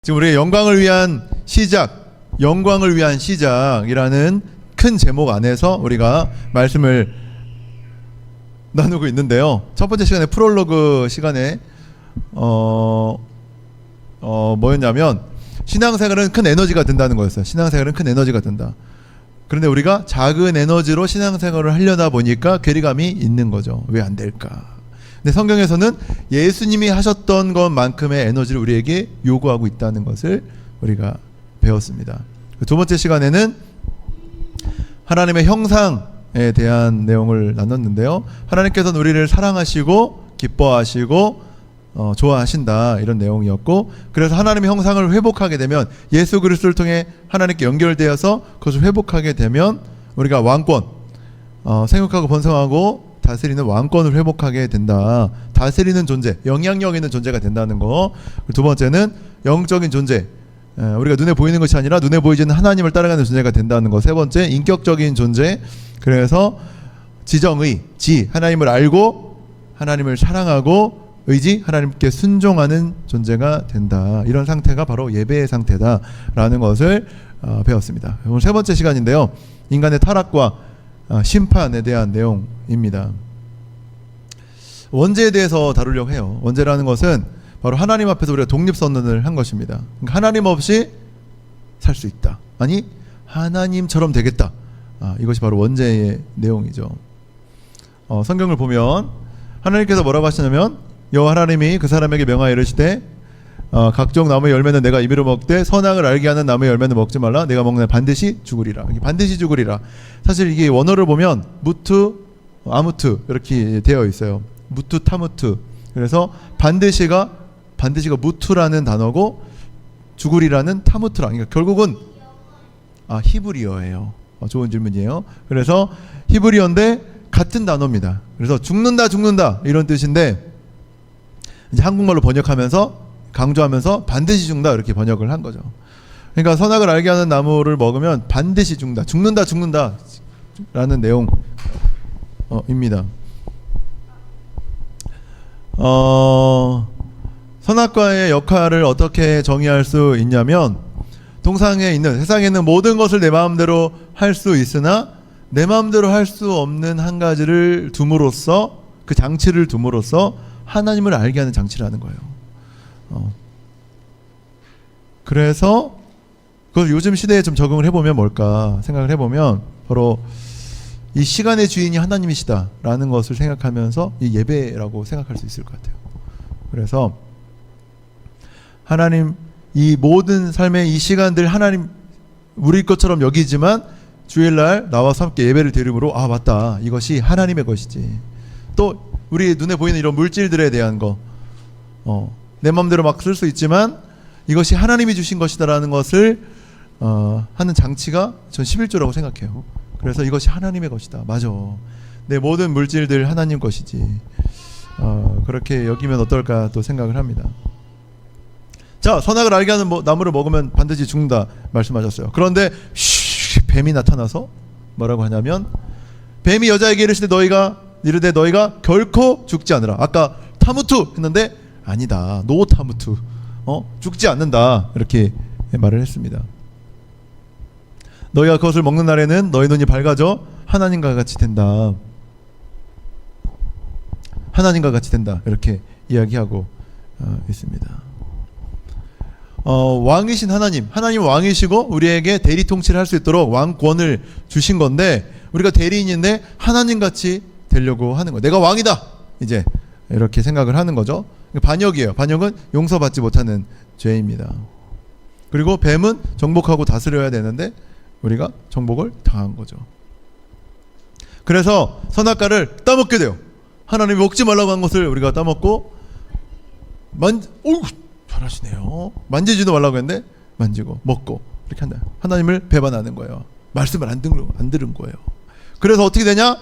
지금 우리의 영광을 위한 시작이라는 큰 제목 안에서 우리가 말씀을 나누고 있는데요. 첫 번째 시간에 프롤로그 시간에 뭐였냐면 신앙생활은 큰 에너지가 된다는 거였어요. 신앙생활은 큰 에너지가 된다. 그런데 우리가 작은 에너지로 신앙생활을 하려다 보니까 괴리감이 있는 거죠. 왜 안 될까? 근데 성경에서는 예수님이 하셨던 것만큼의 에너지를 우리에게 요구하고 있다는 것을 우리가 배웠습니다. 두 번째 시간에는 하나님의 형상에 대한 내용을 나눴는데요. 하나님께서는 우리를 사랑하시고 기뻐하시고 좋아하신다, 이런 내용이었고, 그래서 하나님의 형상을 회복하게 되면, 예수 그리스도를 통해 하나님께 연결되어서 그것을 회복하게 되면 우리가 왕권, 생육하고 번성하고 다스리는 왕권을 회복하게 된다. 다스리는 존재, 영향력 있는 존재가 된다는 거. 두 번째는 영적인 존재, 우리가 눈에 보이는 것이 아니라 눈에 보이지 않는 하나님을 따라가는 존재가 된다는 거. 세 번째, 인격적인 존재. 그래서 지정의, 하나님을 알고 하나님을 사랑하고 의지, 하나님께 순종하는 존재가 된다. 이런 상태가 바로 예배의 상태다라는 것을 배웠습니다. 오늘 세 번째 시간인데요. 인간의 타락과 심판에 대한 내용입니다. 원죄에 대해서 다루려고 해요. 원죄라는 것은 바로 하나님 앞에서 우리가 독립선언을 한 것입니다. 그러니까 하나님 없이 살 수 있다. 아니, 하나님처럼 되겠다. 이것이 바로 원죄의 내용이죠. 성경을 보면 하나님께서 뭐라고 하시냐면, 여호와 하나님이 그 사람에게 명하여 이르시되 각종 나무의 열매는 내가 임의로 먹되 선악을 알게 하는 나무의 열매는 먹지 말라. 내가 먹는 반드시 죽으리라. 반드시 죽으리라. 사실 이게 원어를 보면 무트, 아무트 이렇게 되어 있어요. 무트, 타무트. 그래서 반드시가 무트라는 단어고 죽으리라는 타무트라. 그러니까 결국은 히브리어예요. 좋은 질문이에요. 그래서 히브리어인데 같은 단어입니다. 그래서 죽는다 이런 뜻인데, 이제 한국말로 번역하면서 강조하면서 반드시 죽는다 이렇게 번역을 한 거죠. 그러니까 선악을 알게 하는 나무를 먹으면 반드시 죽는다 라는 내용입니다. 선악과의 역할을 어떻게 정의할 수 있냐면, 세상에 있는 모든 것을 내 마음대로 할 수 있으나 내 마음대로 할 수 없는 한 가지를 둠으로써, 그 장치를 둠으로써 하나님을 알게 하는 장치라는 거예요. 그래서 그걸 요즘 시대에 좀 적응을 해보면 뭘까 생각을 해보면, 바로 이 시간의 주인이 하나님이시다라는 것을 생각하면서 이 예배라고 생각할 수 있을 것 같아요. 그래서 하나님, 이 모든 삶의 이 시간들 하나님 우리 것처럼 여기지만 주일날 나와서 함께 예배를 드림으로 맞다, 이것이 하나님의 것이지. 또 우리 눈에 보이는 이런 물질들에 대한 거, 내 마음대로 막 쓸 수 있지만 이것이 하나님이 주신 것이다라는 것을 하는 장치가 전 11조라고 생각해요. 그래서 이것이 하나님의 것이다. 맞아, 내 모든 물질들 하나님 것이지. 그렇게 여기면 어떨까 또 생각을 합니다. 자, 선악을 알게 하는 나무를 먹으면 반드시 죽는다 말씀하셨어요. 그런데 뱀이 나타나서 뭐라고 하냐면, 뱀이 여자에게 이르시되 이르되 너희가 결코 죽지 않으라. 아까 타무투 했는데 아니다, 노 타무투, 죽지 않는다 이렇게 말을 했습니다. 너희가 그것을 먹는 날에는 너희 눈이 밝아져 하나님과 같이 된다. 하나님과 같이 된다 이렇게 이야기하고 있습니다. 왕이신 하나님 왕이시고 우리에게 대리 통치를 할 수 있도록 왕권을 주신 건데, 우리가 대리인인데 하나님같이 되려고 하는 거예요. 내가 왕이다 이제 이렇게 생각을 하는 거죠. 반역이에요. 반역은 용서받지 못하는 죄입니다. 그리고 뱀은 정복하고 다스려야 되는데 우리가 정복을 당한 거죠. 그래서 선악과를 따먹게 돼요. 하나님이 먹지 말라고 한 것을 우리가 따먹고, 잘하시네요. 만지지도 말라고 했는데 만지고 먹고 이렇게 한다. 하나님을 배반하는 거예요. 말씀을 안 들은 거예요. 그래서 어떻게 되냐?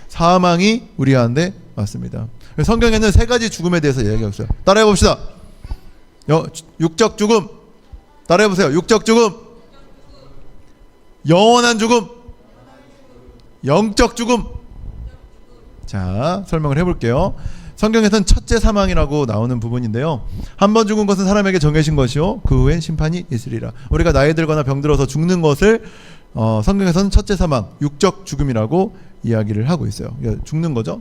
사망이 우리 가운데 왔습니다. 성경에는 세 가지 죽음에 대해서 이야기하고 있어요. 따라해 봅시다. 육적 죽음. 따라해 보세요. 육적 죽음, 영원한 죽음, 영적 죽음. 자, 설명을 해볼게요. 성경에서는 첫째 사망이라고 나오는 부분인데요. 한 번 죽은 것은 사람에게 정해진 것이요 그 후엔 심판이 있으리라. 우리가 나이 들거나 병들어서 죽는 것을 성경에서는 첫째 사망, 육적 죽음이라고 이야기를 하고 있어요. 그러니까 죽는 거죠.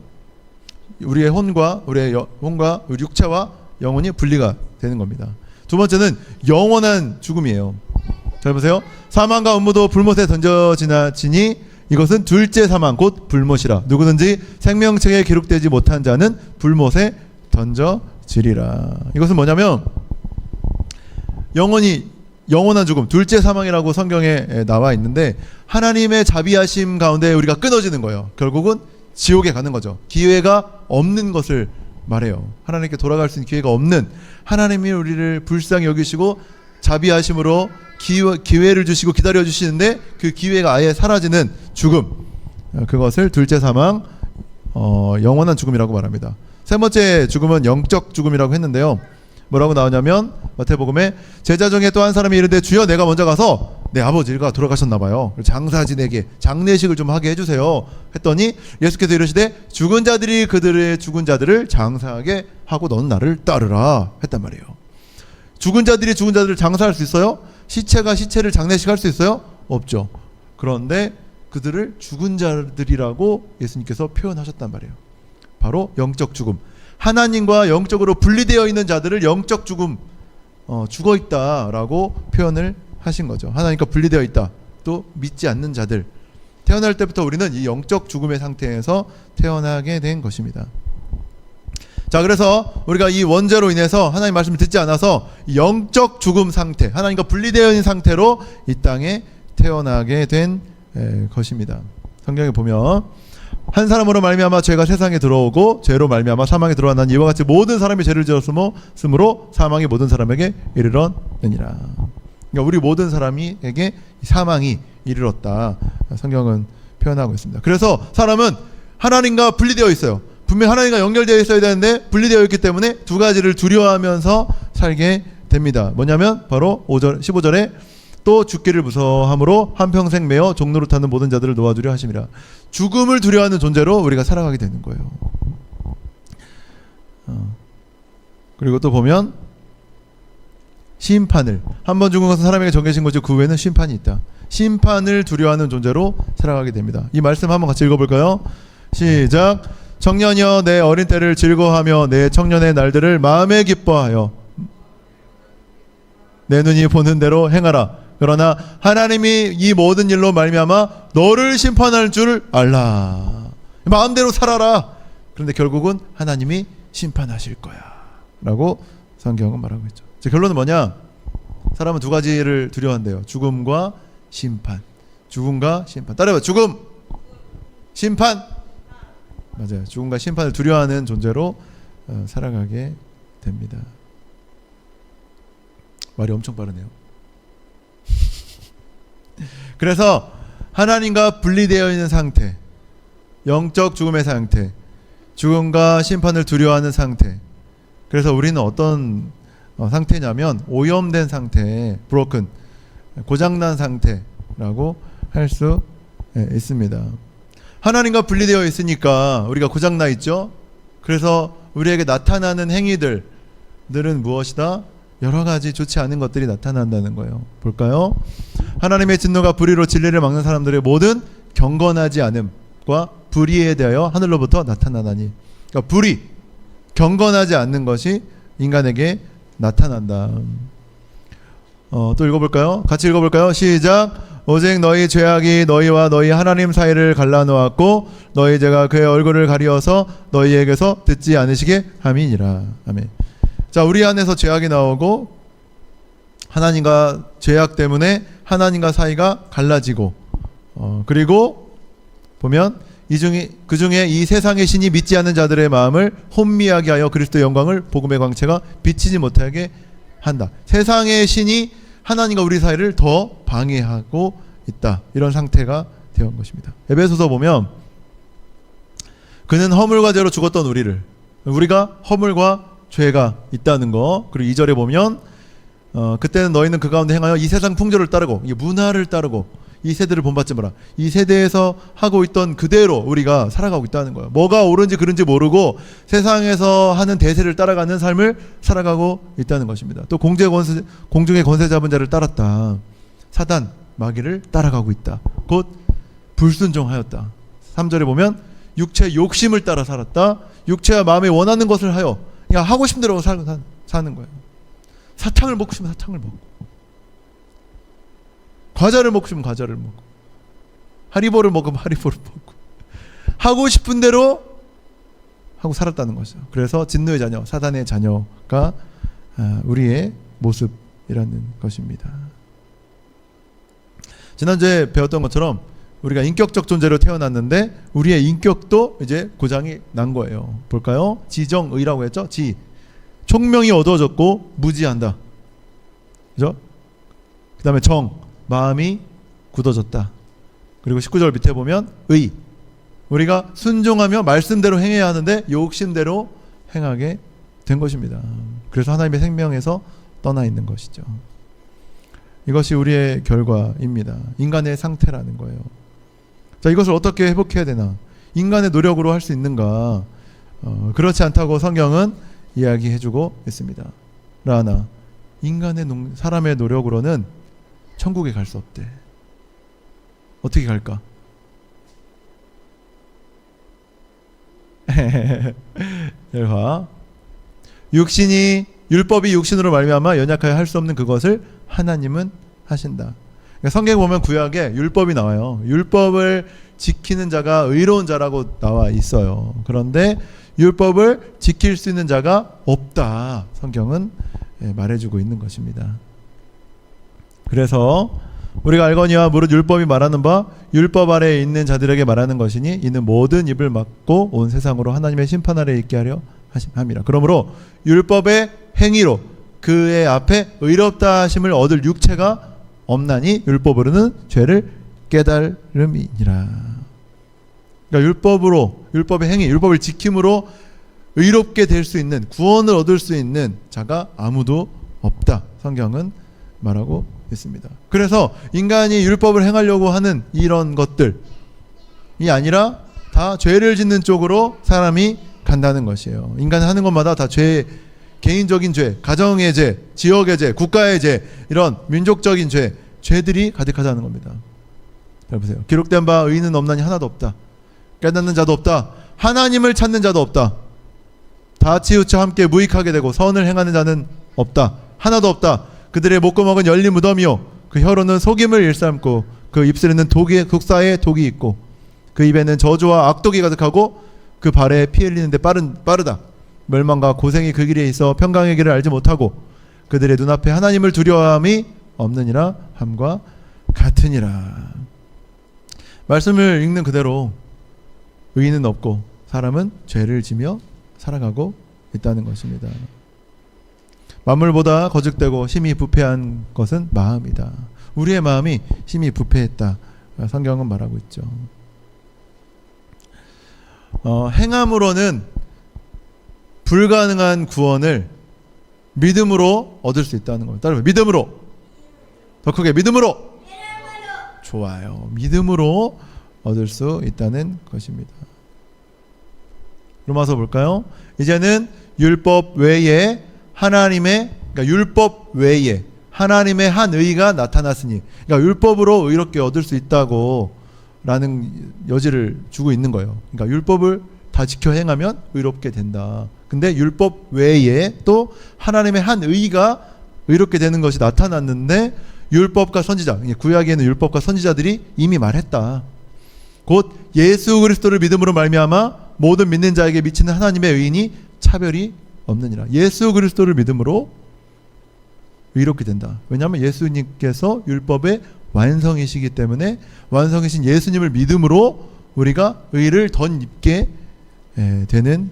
우리의 혼과 우리 육체와 영혼이 분리가 되는 겁니다. 두 번째는 영원한 죽음이에요. 잘 보세요. 사망과 음모도 불못에 던져지니 이것은 둘째 사망 곧 불못이라. 누구든지 생명책에 기록되지 못한 자는 불못에 던져지리라. 이것은 뭐냐면 영원한 죽음, 둘째 사망이라고 성경에 나와 있는데 하나님의 자비하심 가운데 우리가 끊어지는 거예요. 결국은 지옥에 가는 거죠. 기회가 없는 것을 말해요. 하나님께 돌아갈 수 있는 기회가 없는, 하나님이 우리를 불쌍히 여기시고 자비하심으로 기회를 주시고 기다려 주시는데 그 기회가 아예 사라지는 죽음, 그것을 둘째 사망, 영원한 죽음이라고 말합니다. 세 번째 죽음은 영적 죽음이라고 했는데요. 뭐라고 나오냐면 마태복음에 제자 중에 또 한 사람이 이르되 주여 내가 먼저 가서 내 아버지가 돌아가셨나 봐요. 장사진에게 장례식을 좀 하게 해주세요 했더니 예수께서 이르시되 죽은 자들이 그들의 죽은 자들을 장사하게 하고 너는 나를 따르라 했단 말이에요. 죽은 자들이 죽은 자들을 장사할 수 있어요? 시체가 시체를 장례식할 수 있어요? 없죠. 그런데 그들을 죽은 자들이라고 예수님께서 표현하셨단 말이에요. 바로 영적 죽음, 하나님과 영적으로 분리되어 있는 자들을 영적 죽음, 죽어있다라고 표현을 하신 거죠. 하나님과 분리되어 있다. 또 믿지 않는 자들, 태어날 때부터 우리는 이 영적 죽음의 상태에서 태어나게 된 것입니다. 자, 그래서 우리가 이 원죄로 인해서 하나님 말씀을 듣지 않아서 영적 죽음 상태, 하나님과 분리되어 있는 상태로 이 땅에 태어나게 된 것입니다. 성경에 보면 한 사람으로 말미암아 죄가 세상에 들어오고 죄로 말미암아 사망에 들어왔나니 이와 같이 모든 사람이 죄를 지었으므로 사망이 모든 사람에게 이르렀느니라. 그러니까 우리 모든 사람에게 사망이 이르렀다, 성경은 표현하고 있습니다. 그래서 사람은 하나님과 분리되어 있어요. 분명 하나님과 연결되어 있어야 되는데 분리되어 있기 때문에 두 가지를 두려워하면서 살게 됩니다. 뭐냐면 바로 15절에 또 죽기를 무서워함으로 한평생 매어 종로로 타는 모든 자들을 놓아주려 하심이라. 죽음을 두려워하는 존재로 우리가 살아가게 되는 거예요. 그리고 또 보면 심판을, 한 번 죽은 것은 사람에게 정해진 것이고 그 후에는 심판이 있다. 심판을 두려워하는 존재로 살아가게 됩니다. 이 말씀 한번 같이 읽어볼까요? 시작. 청년이여 내 어린 때를 즐거워하며 내 청년의 날들을 마음에 기뻐하여 내 눈이 보는 대로 행하라. 그러나 하나님이 이 모든 일로 말미암아 너를 심판할 줄 알라. 마음대로 살아라. 그런데 결국은 하나님이 심판하실 거야 라고 성경은 말하고 있죠. 제 결론은 뭐냐? 사람은 두 가지를 두려워한대요. 죽음과 심판. 죽음과 심판. 따라해봐. 죽음, 심판. 맞아요. 죽음과 심판을 두려워하는 존재로 살아가게 됩니다. 말이 엄청 빠르네요. 그래서 하나님과 분리되어 있는 상태, 영적 죽음의 상태, 죽음과 심판을 두려워하는 상태. 그래서 우리는 어떤 상태냐면 오염된 상태, broken, 고장난 상태라고 할 수 있습니다. 하나님과 분리되어 있으니까 우리가 고장나 있죠. 그래서 우리에게 나타나는 행위들은 무엇이다? 여러 가지 좋지 않은 것들이 나타난다는 거예요. 볼까요? 하나님의 진노가 불의로 진리를 막는 사람들의 모든 경건하지 않음과 불의에 대하여 하늘로부터 나타나나니. 그러니까 불의, 경건하지 않는 것이 인간에게 나타난다. 또 읽어볼까요? 같이 읽어볼까요? 시작. 오직 너희 죄악이 너희와 너희 하나님 사이를 갈라놓았고 너희 죄가 그의 얼굴을 가리어서 너희에게서 듣지 않으시게 함이니라. 아멘. 자, 우리 안에서 죄악이 나오고 하나님과 죄악 때문에 하나님과 사이가 갈라지고 그리고 보면 그 중에 이 세상의 신이 믿지 않는 자들의 마음을 혼미하게 하여 그리스도의 영광을 복음의 광채가 비치지 못하게 한다. 세상의 신이 하나님과 우리 사이를 더 방해하고 있다. 이런 상태가 되어 온 것입니다. 에베소서 보면 그는 허물과 죄로 죽었던 우리가 허물과 죄가 있다는 거. 그리고 2절에 보면 그때는 너희는 그 가운데 행하여 이 세상 풍조를 따르고 이 문화를 따르고 이 세대를 본받지 마라. 이 세대에서 하고 있던 그대로 우리가 살아가고 있다는 거예요. 뭐가 옳은지 그른지 모르고 세상에서 하는 대세를 따라가는 삶을 살아가고 있다는 것입니다. 또 공중의 권세 잡은 자를 따랐다. 사단 마귀를 따라가고 있다. 곧 불순종하였다. 3절에 보면 육체 욕심을 따라 살았다. 육체와 마음이 원하는 것을 하여 그냥 하고 싶은 대로 사는 거예요. 사탕을 먹고 싶으면 사탕을 먹고, 과자를 먹고 싶으면 과자를 먹고, 하리보를 먹으면 하리보를 먹고, 하고 싶은 대로 하고 살았다는 거죠. 그래서 진노의 자녀, 사단의 자녀가 우리의 모습이라는 것입니다. 지난주에 배웠던 것처럼 우리가 인격적 존재로 태어났는데 우리의 인격도 이제 고장이 난 거예요. 볼까요? 지정의라고 했죠. 총명이 어두워졌고 무지한다. 그죠? 그 다음에 마음이 굳어졌다. 그리고 19절 밑에 보면 우리가 순종하며 말씀대로 행해야 하는데 욕심대로 행하게 된 것입니다. 그래서 하나님의 생명에서 떠나 있는 것이죠. 이것이 우리의 결과입니다. 인간의 상태라는 거예요. 자, 이것을 어떻게 회복해야 되나? 인간의 노력으로 할 수 있는가? 그렇지 않다고 성경은 이야기해주고 있습니다. 라나 사람의 노력으로는 천국에 갈 수 없대. 어떻게 갈까? 율법이 육신으로 말미암아 연약하여 할 수 없는 그것을 하나님은 하신다. 그러니까 성경에 보면 구약에 율법이 나와요. 율법을 지키는 자가 의로운 자라고 나와 있어요. 그런데 율법을 지킬 수 있는 자가 없다. 성경은 말해주고 있는 것입니다. 그래서 우리가 알거니와 무릇 율법이 말하는 바 율법 아래에 있는 자들에게 말하는 것이니 이는 모든 입을 막고 온 세상으로 하나님의 심판 아래에 있게 하려 함이라. 그러므로 율법의 행위로 그의 앞에 의롭다 하심을 얻을 육체가 없나니 율법으로는 죄를 깨달음이니라. 그러니까 율법의 행위, 율법을 지킴으로 의롭게 될 수 있는, 구원을 얻을 수 있는 자가 아무도 없다. 성경은 말하고 있습니다. 그래서 인간이 율법을 행하려고 하는 이런 것들이 아니라 다 죄를 짓는 쪽으로 사람이 간다는 것이에요. 인간이 하는 것마다 다 개인적인 죄, 가정의 죄, 지역의 죄, 국가의 죄, 이런 민족적인 죄들이 가득하다는 겁니다. 잘 보세요. 기록된 바 의인은 없나니 하나도 없다. 깨닫는 자도 없다. 하나님을 찾는 자도 없다. 다 치우쳐 함께 무익하게 되고 선을 행하는 자는 없다. 하나도 없다. 그들의 목구멍은 열린 무덤이요 그 혀로는 속임을 일삼고 그 입술에는 국사의 독이 있고 그 입에는 저주와 악독이 가득하고 그 발에 피 흘리는데 빠르다. 멸망과 고생이 그 길에 있어 평강의 길을 알지 못하고 그들의 눈앞에 하나님을 두려워함이 없느니라 함과 같으니라. 말씀을 읽는 그대로 의인은 없고 사람은 죄를 지며 살아가고 있다는 것입니다. 만물보다 거짓되고 심히 부패한 것은 마음이다. 우리의 마음이 심히 부패했다. 성경은 말하고 있죠. 행함으로는 불가능한 구원을 믿음으로 얻을 수 있다는 겁니다. 따라서 믿음으로. 더 크게 믿음으로. 좋아요. 믿음으로 얻을 수 있다는 것입니다. 로마서 볼까요? 이제는 율법 외에 그러니까 율법 외에 하나님의 한 의가 나타났으니, 그러니까 율법으로 의롭게 얻을 수 있다고 라는 여지를 주고 있는 거예요. 그러니까 율법을 다 지켜 행하면 의롭게 된다. 근데 율법 외에 또 하나님의 한 의가 의롭게 되는 것이 나타났는데 율법과 선지자, 구약에는 율법과 선지자들이 이미 말했다. 곧 예수 그리스도를 믿음으로 말미암아 모든 믿는 자에게 미치는 하나님의 의인이 차별이 없느니라. 예수 그리스도를 믿음으로 의롭게 된다. 왜냐하면 예수님께서 율법의 완성이시기 때문에 완성이신 예수님을 믿음으로 우리가 의를 덧입게 되는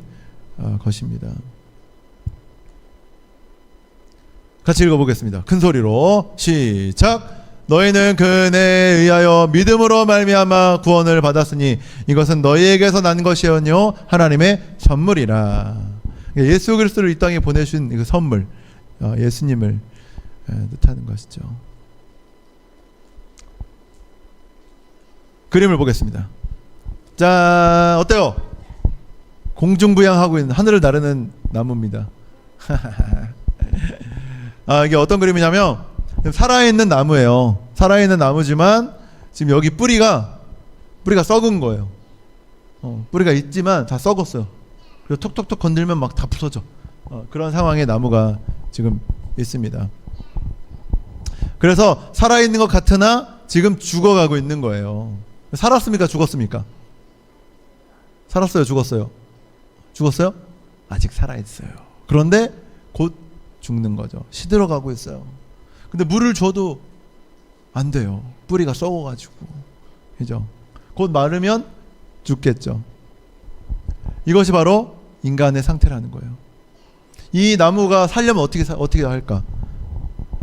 것입니다. 같이 읽어보겠습니다. 큰 소리로 시작. 너희는 그네에 의하여 믿음으로 말미암아 구원을 받았으니 이것은 너희에게서 난 것이오뇨 하나님의 선물이라. 예수 그리스도를 이 땅에 보내신 그 선물, 예수님을 뜻하는 것이죠. 그림을 보겠습니다. 자, 어때요? 공중부양하고 있는 하늘을 나르는 나무입니다. 이게 어떤 그림이냐면 살아있는 나무예요. 살아있는 나무지만 지금 여기 뿌리가 썩은 거예요. 뿌리가 있지만 다 썩었어요. 그리고 톡톡톡 건들면 막 다 부서져. 그런 상황의 나무가 지금 있습니다. 그래서 살아있는 것 같으나 지금 죽어가고 있는 거예요. 살았습니까? 죽었습니까? 살았어요? 죽었어요? 죽었어요? 아직 살아있어요. 그런데 곧 죽는 거죠. 시들어가고 있어요. 근데 물을 줘도 안 돼요. 뿌리가 썩어가지고. 그죠? 곧 마르면 죽겠죠. 이것이 바로 인간의 상태라는 거예요. 이 나무가 살려면 어떻게 할까?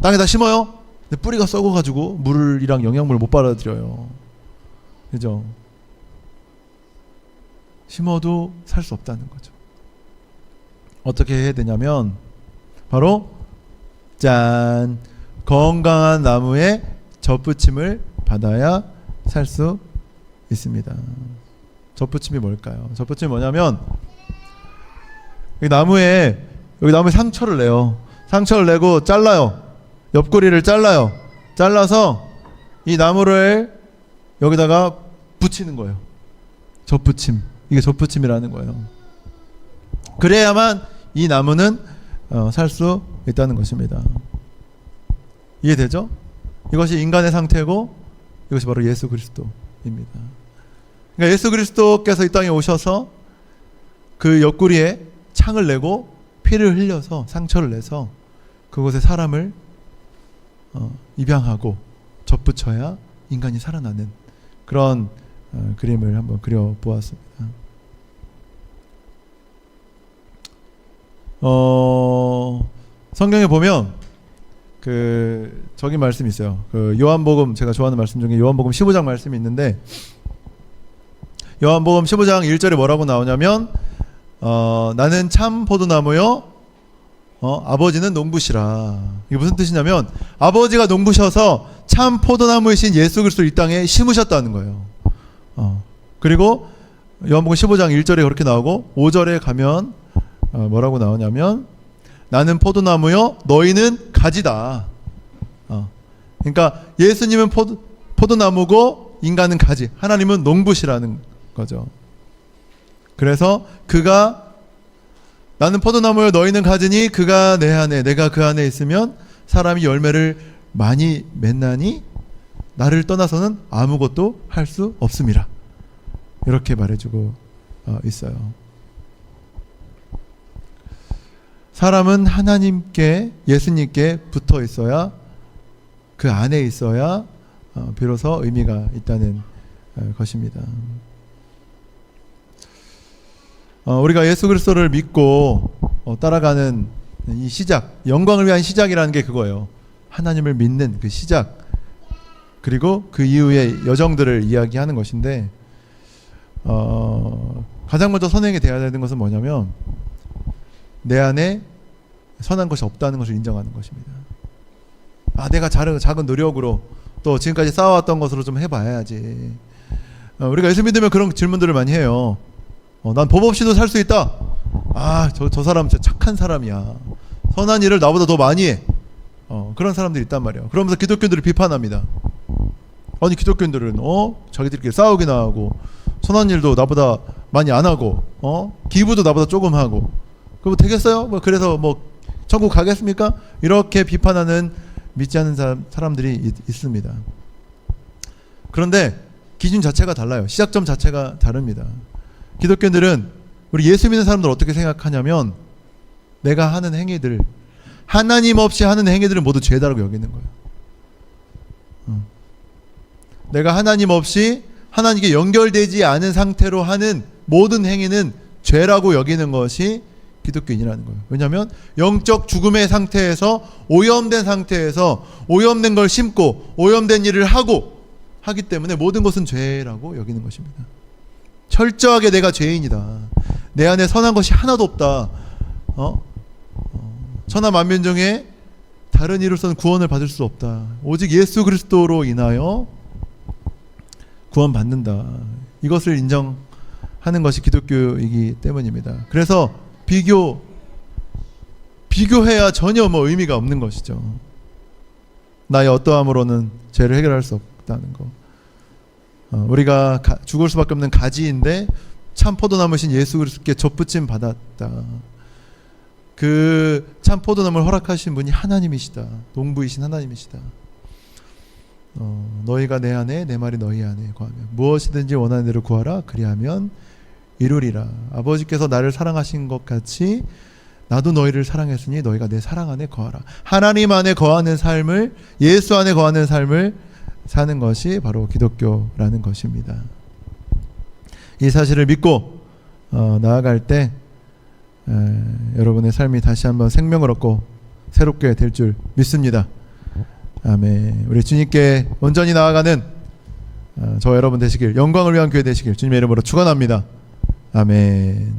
땅에다 심어요? 근데 뿌리가 썩어가지고 물이랑 영양분을 못 받아들여요. 그죠? 심어도 살 수 없다는 거죠. 어떻게 해야 되냐면 바로 짠! 건강한 나무의 젖붙임을 받아야 살 수 있습니다. 젖붙임이 뭘까요? 젖붙임이 뭐냐면 여기 나무에 상처를 내요. 상처를 내고 잘라요. 옆구리를 잘라요. 잘라서 이 나무를 여기다가 붙이는 거예요. 젖붙임. 이게 젖붙임이라는 거예요. 그래야만 이 나무는 살 수 있다는 것입니다. 이해되죠? 이것이 인간의 상태고 이것이 바로 예수 그리스도입니다. 그러니까 예수 그리스도께서 이 땅에 오셔서 그 옆구리에 창을 내고 피를 흘려서 상처를 내서 그곳에 사람을 입양하고 젖붙여야 인간이 살아나는 그런 그림을 한번 그려보았습니다. 성경에 보면 저기 말씀이 있어요. 요한복음, 제가 좋아하는 말씀 중에 요한복음 15장 말씀이 있는데 요한복음 15장 1절에 뭐라고 나오냐면 나는 참 포도나무요 아버지는 농부시라. 이게 무슨 뜻이냐면 아버지가 농부셔서 참 포도나무이신 예수 그리스도를 이 땅에 심으셨다는 거예요. 그리고 요한복음 15장 1절에 그렇게 나오고 5절에 가면 뭐라고 나오냐면 나는 포도나무요 너희는 가지다. 그러니까 예수님은 포도나무고 인간은 가지. 하나님은 농부시라는 거죠. 그래서 나는 포도나무요 너희는 가지니 그가 내 안에 내가 그 안에 있으면 사람이 열매를 많이 맺나니 나를 떠나서는 아무것도 할 수 없음이라. 이렇게 말해주고 있어요. 사람은 하나님께 예수님께 붙어 있어야 그 안에 있어야 비로소 의미가 있다는 것입니다. 우리가 예수 그리스도를 믿고 따라가는 이 시작, 영광을 위한 시작이라는 게 그거예요. 하나님을 믿는 그 시작, 그리고 그 이후의 여정들을 이야기하는 것인데 가장 먼저 선행이 되어야 되는 것은 뭐냐면 내 안에 선한 것이 없다는 것을 인정하는 것입니다. 내가 작은 노력으로 또 지금까지 쌓아왔던 것으로 좀 해봐야지. 우리가 예수 믿으면 그런 질문들을 많이 해요. 난 법 없이도 살 수 있다. 저 사람 진짜 착한 사람이야. 선한 일을 나보다 더 많이 해. 그런 사람들이 있단 말이에요. 그러면서 기독교인들을 비판합니다. 아니 기독교인들은 자기들끼리 싸우기나 하고 선한 일도 나보다 많이 안 하고 기부도 나보다 조금 하고 그럼 되겠어요? 그래서 천국 가겠습니까? 이렇게 비판하는 믿지 않는 사람들이 있습니다. 그런데 기준 자체가 달라요. 시작점 자체가 다릅니다. 기독교인들은 우리 예수 믿는 사람들 어떻게 생각하냐면 내가 하는 행위들, 하나님 없이 하는 행위들은 모두 죄다라고 여기는 거예요. 내가 하나님 없이 하나님께 연결되지 않은 상태로 하는 모든 행위는 죄라고 여기는 것이 기독교인이라는 거예요. 왜냐하면 영적 죽음의 상태에서 오염된 상태에서 오염된 걸 심고 오염된 일을 하기 때문에 모든 것은 죄라고 여기는 것입니다. 철저하게 내가 죄인이다. 내 안에 선한 것이 하나도 없다. 천하 만민 중에 다른 이로서는 구원을 받을 수 없다. 오직 예수 그리스도로 인하여 구원받는다. 이것을 인정하는 것이 기독교이기 때문입니다. 그래서 비교해야 전혀 의미가 없는 것이죠. 나의 어떠함으로는 죄를 해결할 수 없다는 거. 우리가 죽을 수밖에 없는 가지인데 참 포도나무신 예수 그리스도께 접붙임 받았다. 그 참 포도나무를 허락하신 분이 하나님이시다. 농부이신 하나님이시다. 너희가 내 안에 내 말이 너희 안에 거하며 무엇이든지 원하는 대로 구하라. 그리하면 이루리라. 아버지께서 나를 사랑하신 것 같이 나도 너희를 사랑했으니 너희가 내 사랑 안에 거하라. 하나님 안에 거하는 삶을, 예수 안에 거하는 삶을 사는 것이 바로 기독교라는 것입니다. 이 사실을 믿고 나아갈 때 여러분의 삶이 다시 한번 생명을 얻고 새롭게 될 줄 믿습니다. 아멘. 우리 주님께 온전히 나아가는 저 여러분 되시길, 영광을 위한 교회 되시길 주님의 이름으로 축원합니다. 아멘.